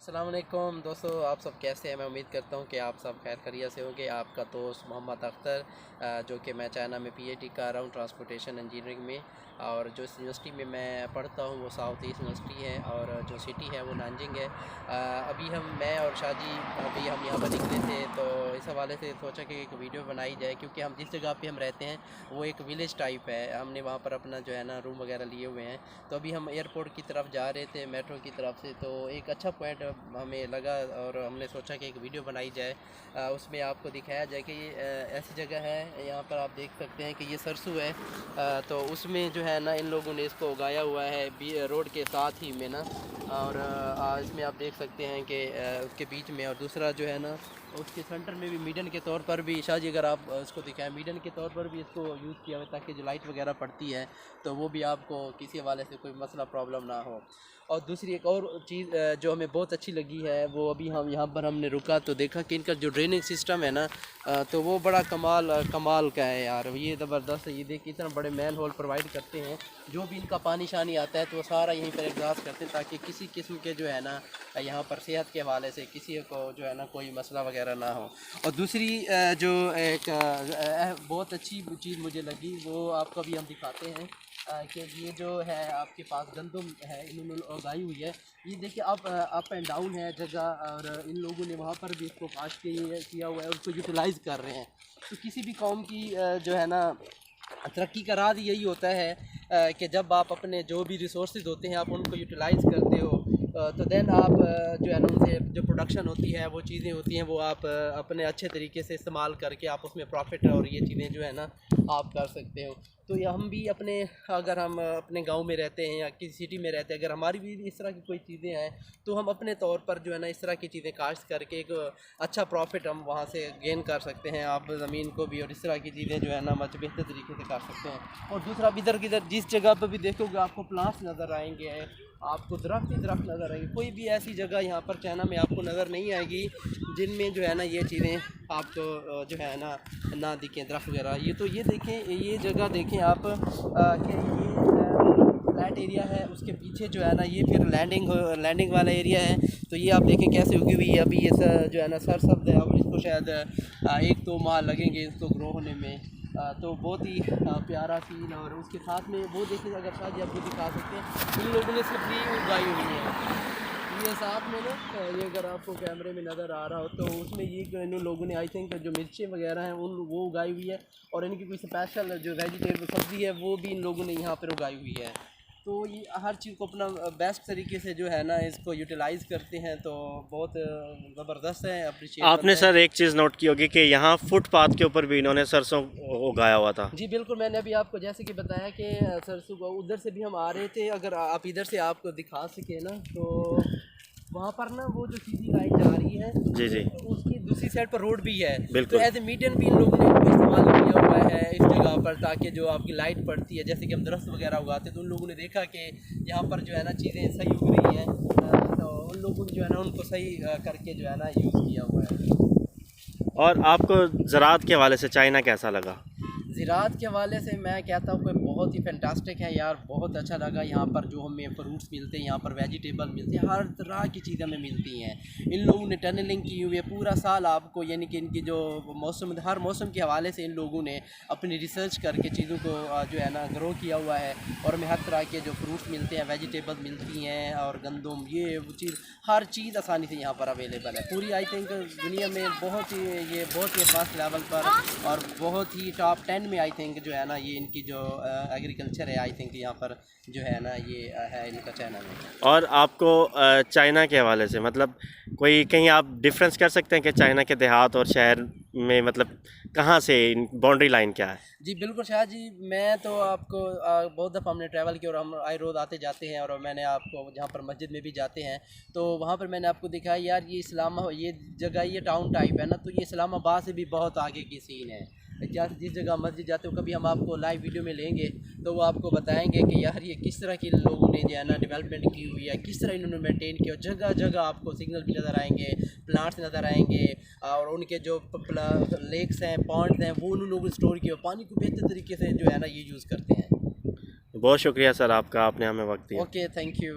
अस्सलाम वालेकुम दोस्तों, आप सब कैसे हैं। मैं उम्मीद करता हूं कि आप सब खैर खैरियत से होंगे। आपका दोस्त मोहम्मद अख्तर, जो कि मैं चाइना में पीएचडी कर रहा हूं ट्रांसपोर्टेशन इंजीनियरिंग में। और जो यूनिवर्सिटी में मैं पढ़ता हूं वो साउथ ईस्ट यूनिवर्सिटी है और जो सिटी है वो नानजिंग है। अभी मैं और शाजी अभी हम यहाँ पर निकले थे, तो इस हवाले से सोचा कि एक वीडियो बनाई जाए, क्योंकि हम जिस जगह पे हम रहते हैं वो एक विलेज टाइप है। हमने वहाँ पर अपना जो है ना रूम वगैरह लिए हुए हैं। तो अभी हम एयरपोर्ट की तरफ जा रहे थे मेट्रो की तरफ से, तो एक अच्छा पॉइंट हमें लगा और हमने सोचा कि एक वीडियो बनाई जाए। उसमें आपको दिखाया जाए कि ये ऐसी जगह है। यहाँ पर आप देख सकते हैं कि ये सरसों है। तो उसमें जो है ना इन लोगों ने इसको उगाया हुआ है रोड के साथ ही में ना। और इसमें आप देख सकते हैं कि उसके बीच में, और दूसरा जो है ना उसके सेंटर में भी मीडियन के तौर पर भी, शायद अगर आप इसको दिखाएं, मीडियन के तौर पर भी इसको यूज़ किया हुआ है ताकि जो लाइट वगैरह पड़ती है तो वो भी आपको किसी हवाले से कोई मसला प्रॉब्लम ना हो। और दूसरी एक और चीज़ जो हमें बहुत अच्छी लगी है, वो अभी हम यहाँ पर हमने रुका तो देखा कि इनका जो ड्रेनिंग सिस्टम है ना, तो वो बड़ा कमाल का है यार। ये ज़बरदस्त है। ये देखिए इतना बड़े मैन होल प्रोवाइड करते हैं, जो भी इनका पानी शानी आता है तो वो सारा यहीं पर एग्जॉस्ट करते हैं ताकि किसी किस्म के जो है ना यहाँ पर सेहत के हवाले से किसी को जो है ना कोई मसला वगैरह ना हो। और दूसरी जो एक बहुत अच्छी चीज़ मुझे लगी वो आपको भी हम दिखाते हैं कि ये जो है आपके पास गंदम है इन्होंने उगाई हुई है। ये देखिए अप एंड डाउन है जगह, और इन लोगों ने वहाँ पर भी इसको काश्त किया हुआ है और उसको यूटिलाइज़ कर रहे हैं। तो किसी भी कौम की जो है ना तरक्की का राज यही होता है कि जब आप अपने जो भी रिसोर्सेज होते हैं आप उनको यूटिलाइज़ करते हो, तो देन आप जो है ना उनसे जो प्रोडक्शन होती है वो चीज़ें होती हैं वो आप अपने अच्छे तरीके से इस्तेमाल करके आप उसमें प्रॉफिट और ये चीज़ें जो है ना आप कर सकते हो। तो ये हम भी अपने, अगर हम अपने गांव में रहते हैं या किसी सिटी में रहते हैं, अगर हमारी भी इस तरह की कोई चीज़ें हैं तो हम अपने तौर पर जो है ना इस तरह की चीज़ें काश्त करके एक अच्छा प्रॉफिट हम वहाँ से गेन कर सकते हैं। आप ज़मीन को भी और इस तरह की चीज़ें जो है ना मच बेहतर तरीके से कर सकते हैं। और दूसरा इधर किधर जिस जगह पर भी देखोगे आपको प्लांट्स नज़र आएंगे, आपको दरख्त ही दरख्त नज़र आएंगे। कोई भी ऐसी जगह यहाँ पर चाइना में आपको नज़र नहीं आएगी जिनमें जो है ना ये चीज़ें आपको जो है ना दिखें, दरख्त वगैरह। ये तो ये देखें, ये जगह देखें आप कि ये फ्लैट एरिया है, उसके पीछे जो है ना ये फिर लैंडिंग वाला एरिया है। तो ये आप देखें कैसे उगी हुई है। अभी ये जो है ना सरसब्ज है और इसको शायद 1-2 माह लगेंगे इसको ग्रो होने में। तो बहुत ही प्यारा सीन। और उसके साथ में वो देखिए, अगर शायद आपको दिखा सकते हैं, इन लोगों ने सिर्फ ये उगाई हुई है। ये साथ में ना ये अगर आपको कैमरे में नज़र आ रहा हो तो उसमें ये इन लोगों ने आई थिंक जो मिर्चें वगैरह हैं उन वो उगाई हुई है। और इनकी कोई स्पेशल जो वेजिटेबल सब्ज़ी है वो भी इन लोगों ने यहाँ पर उगाई हुई है। तो ये हर चीज़ को अपना बेस्ट तरीके से जो है ना इसको यूटिलाइज़ करते हैं, तो बहुत ज़बरदस्त है, अप्रिशिएट आपने करते हैं। सर एक चीज़ नोट की होगी कि यहाँ फुटपाथ के ऊपर भी इन्होंने सरसों उगाया हुआ था। जी बिल्कुल, मैंने अभी आपको जैसे कि बताया कि सरसों को उधर से भी हम आ रहे थे। अगर आप इधर से आपको दिखा सके ना तो वहाँ पर ना वो जो सीधी लाइन जा रही है जी जी, उसकी दूसरी साइड पर रोड भी है। तो बिल्कुल। एज ए मीडियन भी इन लोगों ने उसको इस्तेमाल किया हुआ है इस जगह पर, ताकि जो आपकी लाइट पड़ती है, जैसे कि हम दरख्त वगैरह उगाते हैं तो उन लोगों ने देखा कि यहाँ पर जो है ना चीज़ें सही उग रही हैं, तो उन लोगों ने जो है ना उनको सही करके जो है ना यूज़ किया हुआ है। और आपको ज़राअत के हवाले से चाइना कैसा लगा? ज़राअत के हवाले से मैं कहता हूँ कि बहुत ही फैंटास्टिक है यार। बहुत अच्छा लगा। यहाँ पर जो हमें फ्रूट्स मिलते हैं, यहाँ पर वेजिटेबल मिलते हैं, हर तरह की चीज़ें हमें मिलती हैं। इन लोगों ने टनलिंग की हुई है पूरा साल आपको, यानी कि इनकी जो मौसम, हर मौसम के हवाले से इन लोगों ने अपनी रिसर्च करके चीज़ों को जो है ना ग्रो किया हुआ है। और हमें हर तरह के जो फ्रूट्स मिलते हैं, वेजिटेबल मिलती हैं और गंदम, ये वो चीज़, हर चीज़ आसानी से यहाँ पर अवेलेबल है। पूरी आई थिंक दुनिया में बहुत ही एडवांस लेवल पर और बहुत ही टॉप 10 में आई थिंक जो है ना ये इनकी जो एग्रीकल्चर है, आई थिंक यहाँ पर जो है ना ये है इनका चाइना में। और आपको चाइना के हवाले से मतलब कोई कहीं आप डिफरेंस कर सकते हैं कि चाइना के देहात और शहर में मतलब कहाँ से बाउंड्री लाइन क्या है? जी बिल्कुल शाह जी, मैं तो आपको बहुत दफ़ा हमने ट्रैवल किया और हम आए रोज़ आते जाते हैं। और मैंने आपको जहाँ पर मस्जिद में भी जाते हैं तो वहाँ पर मैंने आपको दिखाया यार, ये जगह, ये टाउन टाइप है ना, तो ये इस्लामाबाद से भी बहुत आगे की सीन है। जिस जगह मस्जिद जाते हो, कभी हम आपको लाइव वीडियो में लेंगे तो वो आपको बताएंगे कि यार ये किस तरह के लोगों ने जो है ना डेवलपमेंट की हुई है, किस तरह इन्होंने मेंटेन किया। जगह जगह आपको सिग्नल भी नज़र आएंगे, प्लांट्स नज़र आएंगे, और उनके जो लेक्स हैं, पॉन्ड्स हैं, वो उन लोगों ने स्टोर किया, पानी को बेहतर तरीके से जो है ना ये यूज़ करते हैं। बहुत शुक्रिया सर आपका, आपने हमें वक्त दिया। Okay, thank you.